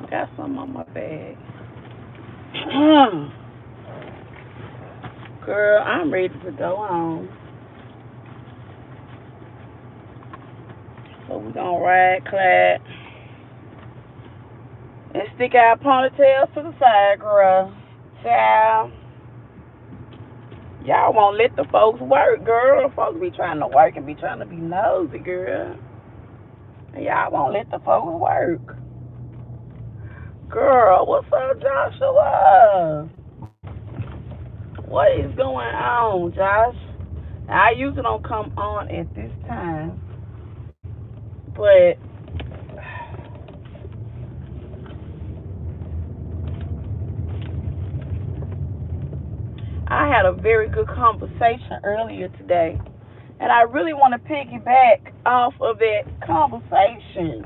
Got some on my bag. Girl, I'm ready to go home. So we gonna ride clad and stick our ponytails to the side, girl. Child, y'all won't let the folks work, girl. The folks be trying to work and be trying to be nosy, girl. And y'all won't let the folks work. Girl, what's up, Joshua? What is going on, Josh? Now, I usually don't come on at this time, but I had a very good conversation earlier today, and I really want to piggyback off of that conversation.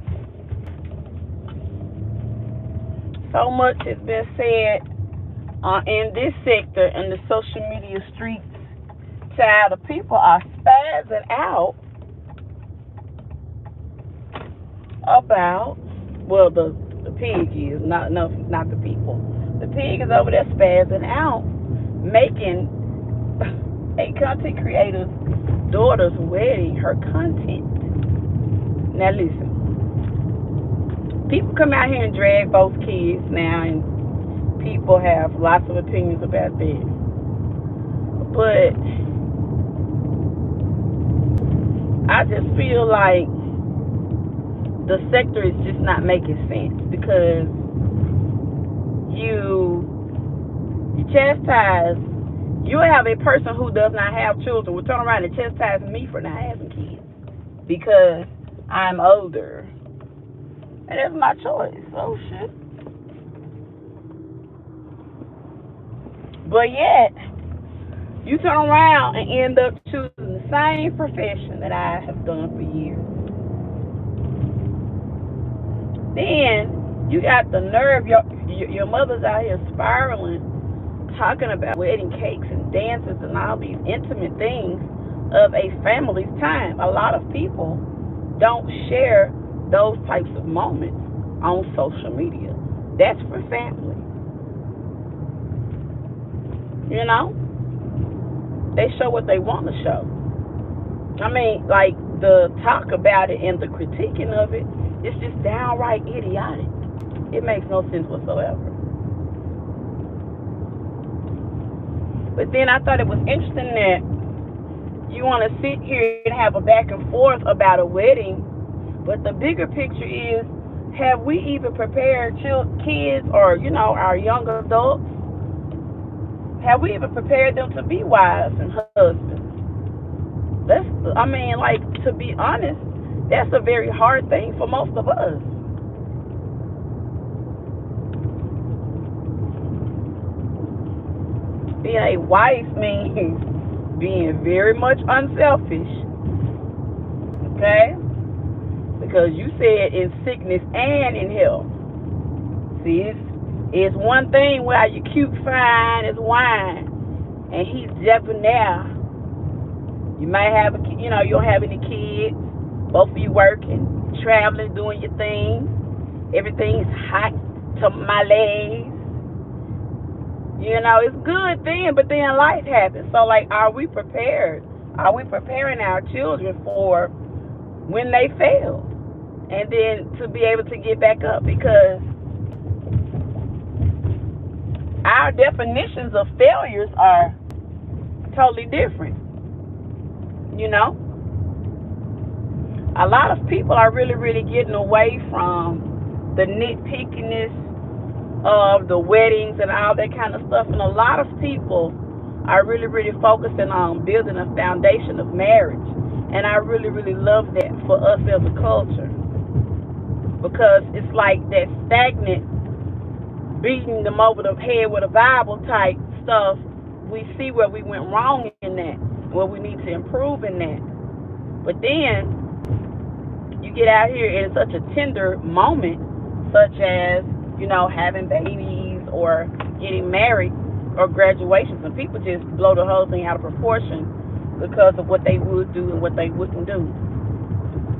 So much has been said in this sector, in the social media streets. Child, the people are spazzing out about, well, the pig is, not the people. The pig is over there spazzing out, making a content creator's daughter's wedding her content. Now listen, people come out here and drag both kids now, and people have lots of opinions about that. But I just feel like the sector is just not making sense, because you chastise, you have a person who does not have children will turn around and chastise me for not having kids because I'm older. And that's my choice. Oh shit. But yet, you turn around and end up choosing the same profession that I have done for years. Then you got the nerve, your mother's out here spiraling, talking about wedding cakes and dances and all these intimate things of a family's time. A lot of people don't share those types of moments on social media. That's for family. You know? They show what they want to show. I mean, like, the talk about it and the critiquing of it, it's just downright idiotic. It makes no sense whatsoever. But then I thought it was interesting that you want to sit here and have a back and forth about a wedding, but the bigger picture is, have we even prepared kids or, our young adults? Have we even prepared them to be wives and husbands? To be honest, that's a very hard thing for most of us. Being a wife means being very much unselfish, okay? Because you said in sickness and in health. See, it's one thing where you cute, fine as wine, and he's debonair. You might have you don't have any kids. Both of you working, traveling, doing your thing. Everything's hot tamales. It's good then, but then life happens. So, are we prepared? Are we preparing our children for when they fail? And then to be able to get back up? Because our definitions of failures are totally different. A lot of people are really, really getting away from the nitpickiness of the weddings and all that kind of stuff. And a lot of people are really, really focusing on building a foundation of marriage. And I really, really love that for us as a culture. Because it's like that stagnant, beating them over the head with a Bible type stuff. We see where we went wrong in that, where we need to improve in that. But then you get out here and it's such a tender moment, such as, having babies or getting married or graduations, and people just blow the whole thing out of proportion because of what they would do and what they wouldn't do.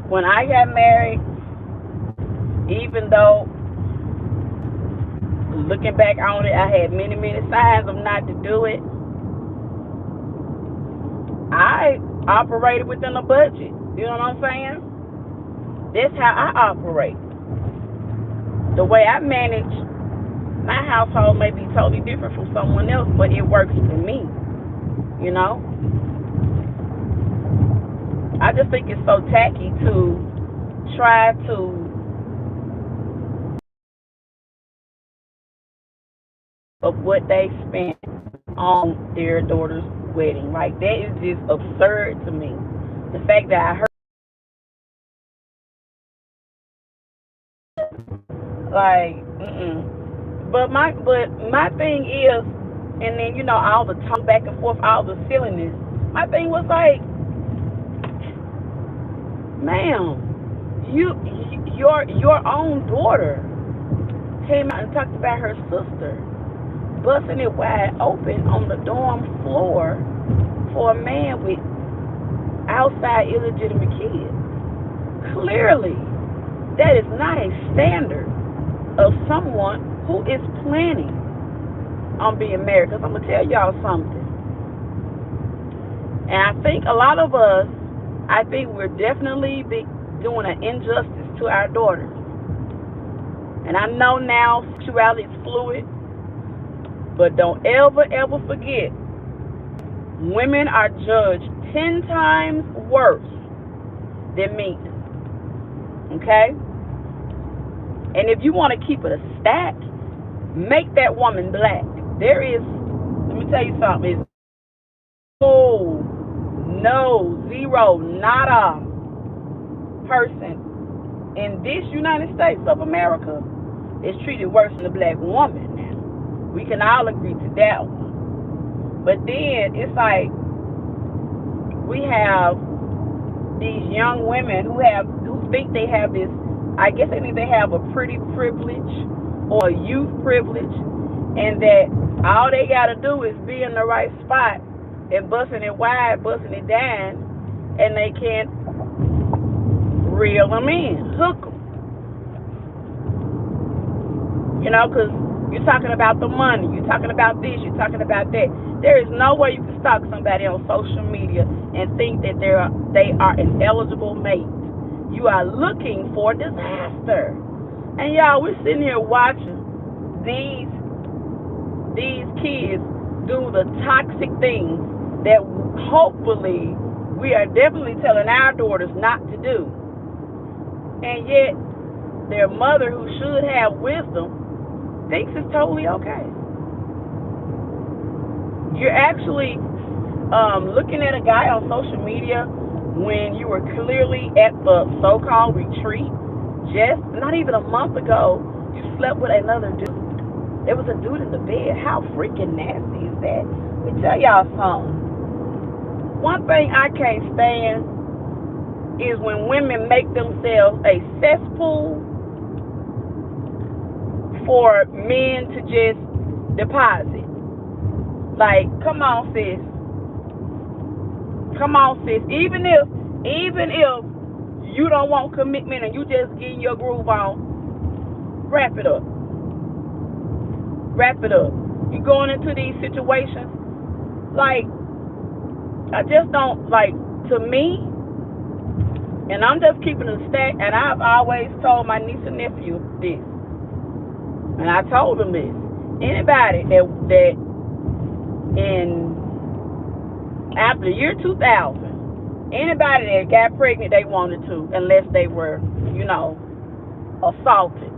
When I got married, even though Looking back on it, I had many, many signs of not to do it. I operated within a budget. You know what I'm saying? That's how I operate. The way I manage my household may be totally different from someone else, but it works for me. You know? I just think it's so tacky to try to of what they spent on their daughter's wedding. Like, that is just absurd to me. The fact that I heard, like, But my thing is, and then all the talk back and forth, all the silliness. My thing was like, ma'am, your own daughter came out and talked about her sister busting it wide open on the dorm floor for a man with outside illegitimate kids. Clearly, that is not a standard of someone who is planning on being married. Because I'm going to tell y'all something. And I think a lot of us, we're definitely doing an injustice to our daughters. And I know now sexuality is fluid, but don't ever, ever forget, women are judged 10 times worse than men. Okay? And if you want to keep it a stack, make that woman black. There is, let me tell you something, it's zero, nada person in this United States of America is treated worse than the black woman. We can all agree to that one. But then it's like we have these young women who think they have this, I guess they think they have a pretty privilege or a youth privilege, and that all they got to do is be in the right spot and busting it wide, busting it down, and they can reel them in, hook them. Because you're talking about the money, you're talking about this, you're talking about that. There is no way you can stalk somebody on social media and think that they are an eligible mate. You are looking for disaster. And y'all, we're sitting here watching these kids do the toxic things that hopefully we are definitely telling our daughters not to do. And yet, their mother, who should have wisdom, thinks it's totally okay. You're actually looking at a guy on social media when you were clearly at the so-called retreat. Just not even a month ago, you slept with another dude. There was a dude in the bed. How freaking nasty is that? Let me tell y'all something. One thing I can't stand is when women make themselves a cesspool for men to just deposit. Like, come on, sis. Even if you don't want commitment and you just getting your groove on, wrap it up. You going into these situations, like, I just don't, like, to me, and I'm just keeping it a stack, and I've always told my niece and nephew this, and I told them this. Anybody that after the year 2000, anybody that got pregnant they wanted to, unless they were, assaulted.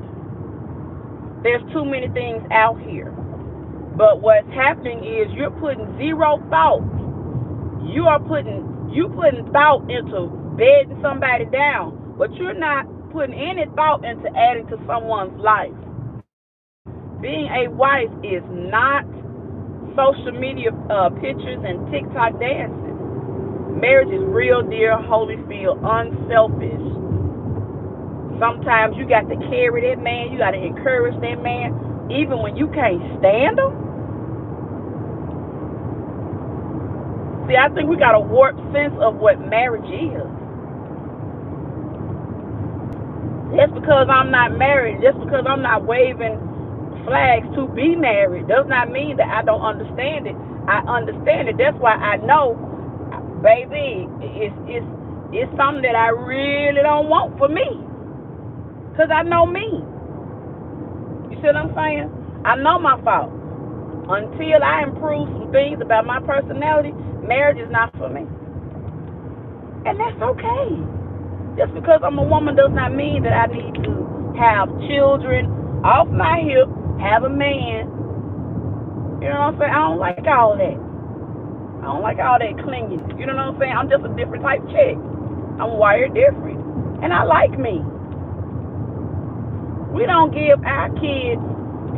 There's too many things out here. But what's happening is you're putting zero thought. You putting thought into bedding somebody down, but you're not putting any thought into adding to someone's life. Being a wife is not social media pictures and TikTok dances. Marriage is real, dear, Holyfield, unselfish. Sometimes you got to carry that man, you got to encourage that man, even when you can't stand him. See, I think we got a warped sense of what marriage is. Just because I'm not married, just because I'm not waving flags to be married. Does not mean that I don't understand it. I understand it. That's why I know, baby, it's something that I really don't want for me. Because I know me. You see what I'm saying? I know my fault. Until I improve some things about my personality, marriage is not for me. And that's okay. Just because I'm a woman does not mean that I need to have children off my hip, have a man. You know what I'm saying? I don't like all that. I don't like all that clinging. You know what I'm saying? I'm just a different type chick. I'm wired different. And I like me. We don't give our kids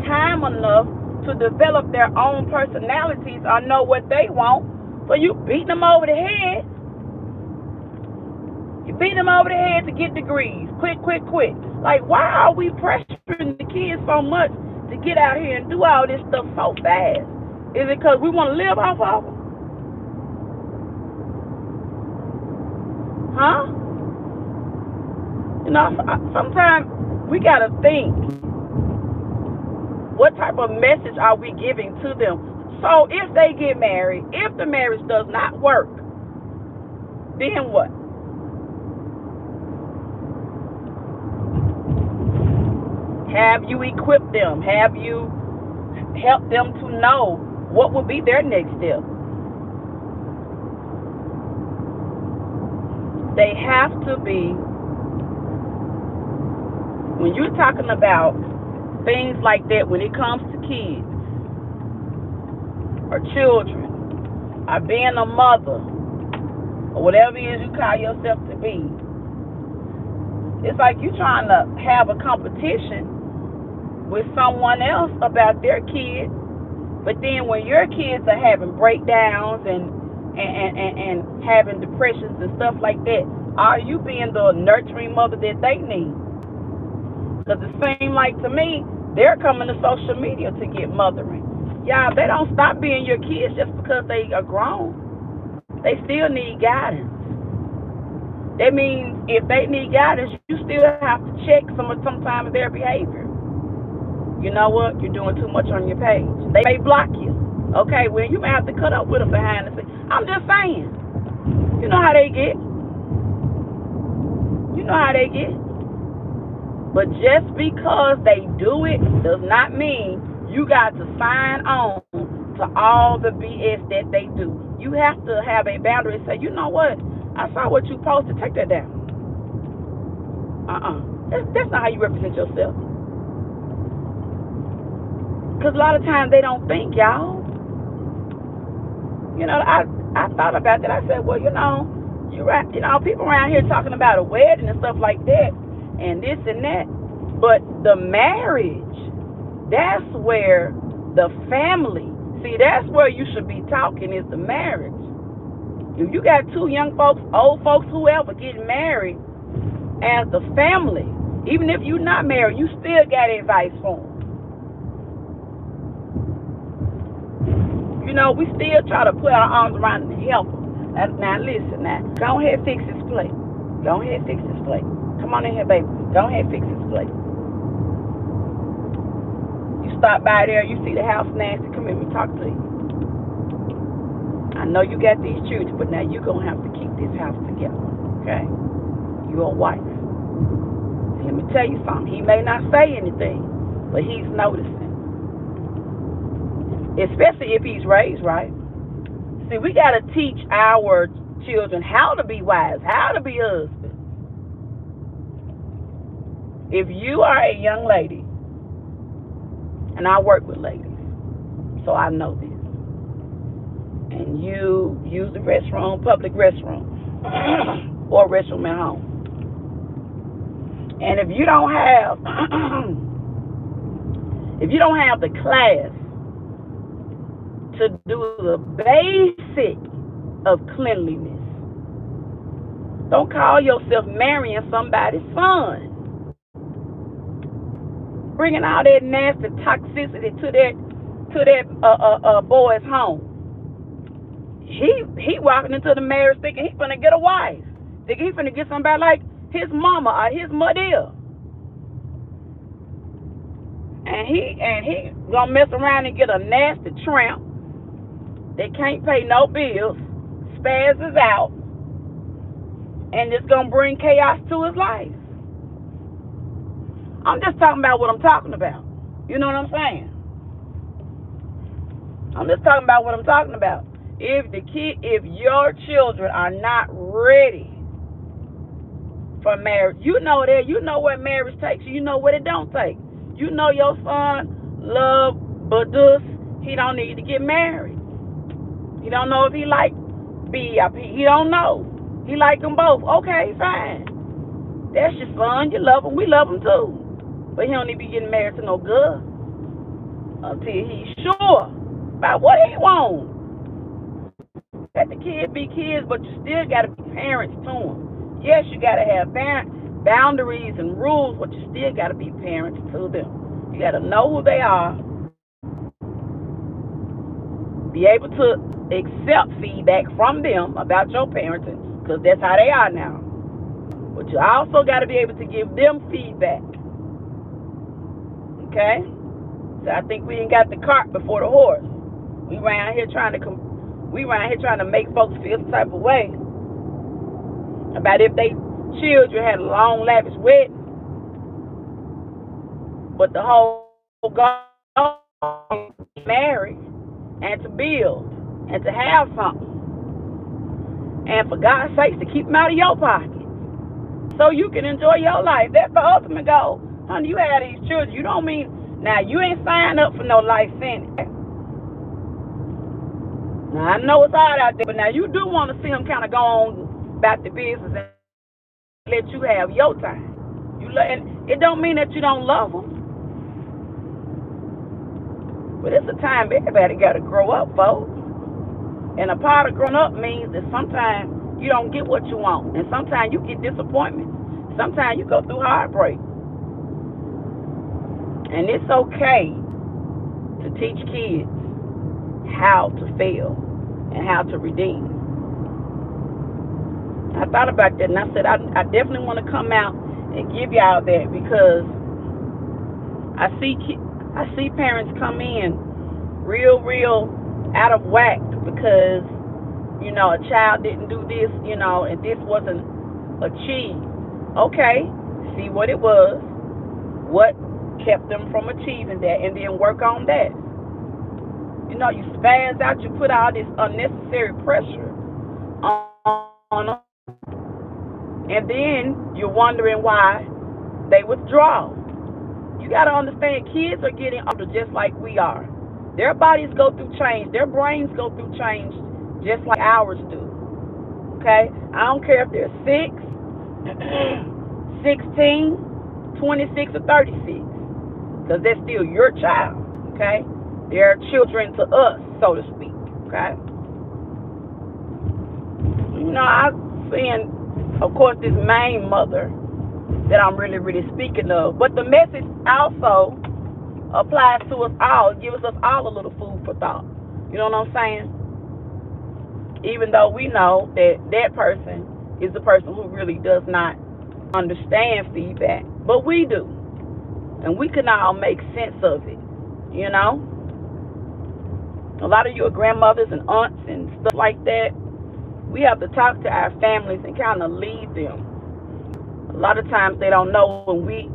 time enough to develop their own personalities or know what they want. So you beat them over the head. You beat them over the head to get degrees. Quick. Like, why are we pressuring the kids so much to get out here and do all this stuff so fast? Is it because we want to live off of them? Huh? You know, sometimes we got to think, what type of message are we giving to them? So if they get married, if the marriage does not work, then what? Have you equipped them? Have you helped them to know what will be their next step? They have to be, when you're talking about things like that, when it comes to kids or children or being a mother or whatever it is you call yourself to be, it's like you're trying to have a competition with someone else about their kids, but then when your kids are having breakdowns and having depressions and stuff like that, are you being the nurturing mother that they need? Because it seems like to me, they're coming to social media to get mothering. Y'all, they don't stop being your kids just because they are grown. They still need guidance. That means if they need guidance, you still have to check sometimes their behavior. You know what? You're doing too much on your page. They may block you. Okay, well, you may have to cut up with them behind the scenes. I'm just saying. You know how they get. You know how they get. But just because they do it does not mean you got to sign on to all the BS that they do. You have to have a boundary and say, you know what? I saw what you posted. Take that down. That's not how you represent yourself. Because a lot of times they don't think, y'all. You know, I thought about that. I said, well, you know, you're right. You know, people around here talking about a wedding and stuff like that and this and that. But the marriage, that's where the family, see, that's where you should be talking, is the marriage. If you got two young folks, old folks, whoever, getting married as the family, even if you're not married, you still got advice for them. You know, we still try to put our arms around them and help them. Now, listen, go ahead and fix this plate. Go ahead and fix this plate. Come on in here, baby. Go ahead and fix this plate. You stop by there, you see the house nasty, come here, let me talk to you. I know you got these children, but now you're going to have to keep this house together, okay? You're a wife. And let me tell you something. He may not say anything, but he's noticing. Especially if he's raised right. See, we got to teach our children how to be wives, how to be husbands. If you are a young lady, and I work with ladies, so I know this, and you use the restroom, public restroom, or restroom at home, and if you don't have the class to do the basic of cleanliness, don't call yourself marrying somebody's son, bringing all that nasty toxicity to that boy's home. He walking into the marriage thinking he's gonna get a wife, thinking he's gonna get somebody like his mama or his mother. And he gonna mess around and get a nasty tramp that can't pay no bills, spazzes out, and it's gonna bring chaos to his life. I'm just talking about what I'm talking about. You know what I'm saying? I'm just talking about what I'm talking about. If your children are not ready for marriage, you know what marriage takes. You know what it don't take. You know your son love Badus. He don't need to get married. He don't know if he like BIP. He don't know. He like them both. Okay, fine. That's your son. You love him. We love him too. But he don't need to be getting married to no girl until he's sure about what he wants. Let the kids be kids, but you still got to be parents to them. Yes, you got to have boundaries and rules, but you still got to be parents to them. You got to know who they are, be able to accept feedback from them about your parenting, because that's how they are now. But you also got to be able to give them feedback. Okay? So I think we ain't got the cart before the horse. We around here trying to make folks feel some type of way about if they children had a long, lavish wedding, but the whole goal is to marry and to build and to have something, and for God's sake to keep them out of your pocket so you can enjoy your life. That's the ultimate goal. Honey, you have these children. You don't mean now you ain't signed up for no life sentence. Now I know it's hard out there, but now you do want to see them kind of go on about the business and let you have your time. And it don't mean that you don't love them, but it's a time everybody got to grow up, folks. And a part of growing up means that sometimes you don't get what you want, and sometimes you get disappointment. Sometimes you go through heartbreak, and it's okay to teach kids how to fail and how to redeem. I thought about that, and I said I definitely want to come out and give y'all that, because I see parents come in real out of whack because a child didn't do this, and this wasn't achieved. Okay, see what it was, what kept them from achieving that, and then work on that. You spaz out, you put all this unnecessary pressure on them, and then you're wondering why they withdraw. You got to understand, kids are getting older just like we are. Their bodies go through change. Their brains go through change just like ours do. Okay? I don't care if they're 6, 16, 26, or 36, because they're still your child. Okay? They're children to us, so to speak. Okay? I've seen, of course, this main mother that I'm really speaking of, but the message also applies to us all. It gives us all a little food for thought. You know what I'm saying? Even though we know that person is the person who really does not understand feedback, but we do, and we can all make sense of it. A lot of you are grandmothers and aunts and stuff like that. We have to talk to our families and kind of lead them. A lot of times they don't know when we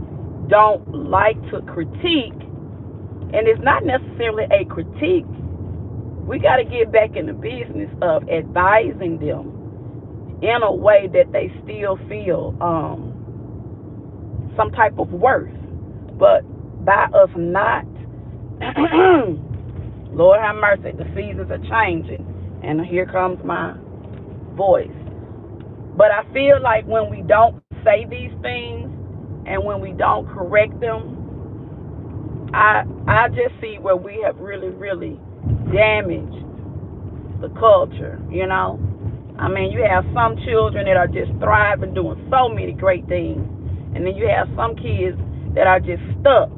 don't like to critique, and it's not necessarily a critique. We got to get back in the business of advising them in a way that they still feel some type of worth. But by us not, Lord have mercy, the seasons are changing, and here comes my voice. But I feel like when we don't say these things and when we don't correct them, I just see where we have really damaged the culture. I mean, you have some children that are just thriving, doing so many great things, and then you have some kids that are just stuck.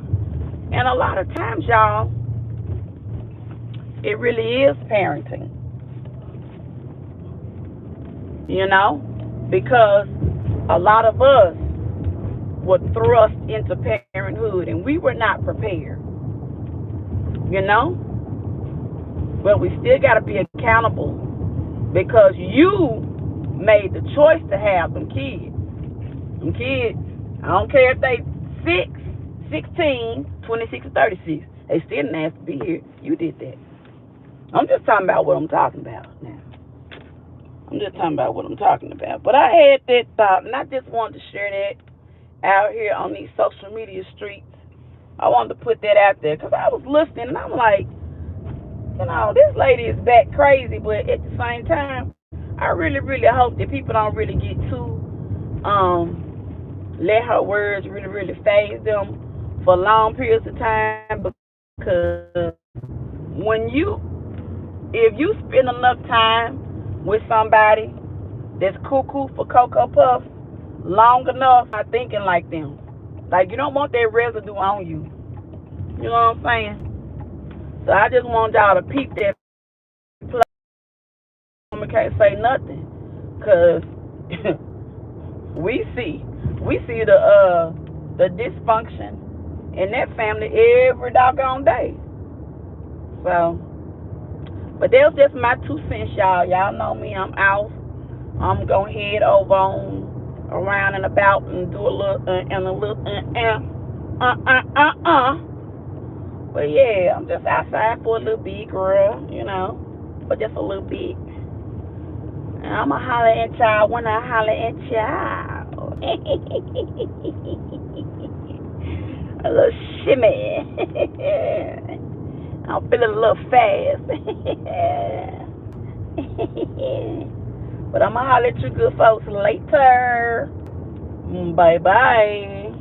And a lot of times, y'all, it really is parenting. Because a lot of us were thrust into parenthood, and we were not prepared. you know? But we still got to be accountable because you made the choice to have them kids. Them kids, I don't care if they 6, 16, 26, or 36. They still didn't have to be here. You did that. I'm just talking about what I'm talking about now. I'm just talking about what I'm talking about. But I had that thought, and I just wanted to share that out here on these social media streets. I wanted to put that out there because I was listening, and I'm like, this lady is back crazy, but at the same time, I really, really hope that people don't really get too, let her words really, really phase them for long periods of time because if you spend enough time with somebody that's cuckoo for Cocoa Puffs long enough, not thinking like them. Like, you don't want that residue on you. You know what I'm saying? So I just want y'all to peep that play. I can't say nothing. Because we see the dysfunction in that family every doggone day. So, but that was just my 2 cents, y'all. Y'all know me. I'm out. I'm gonna head over on around and about and do a little But yeah, I'm just outside for a little bit, girl. For just a little bit. And I'ma holler at y'all when I holler at y'all. A little shimmy. I'm feeling a little fast. But I'ma holler at you good folks later. Bye bye.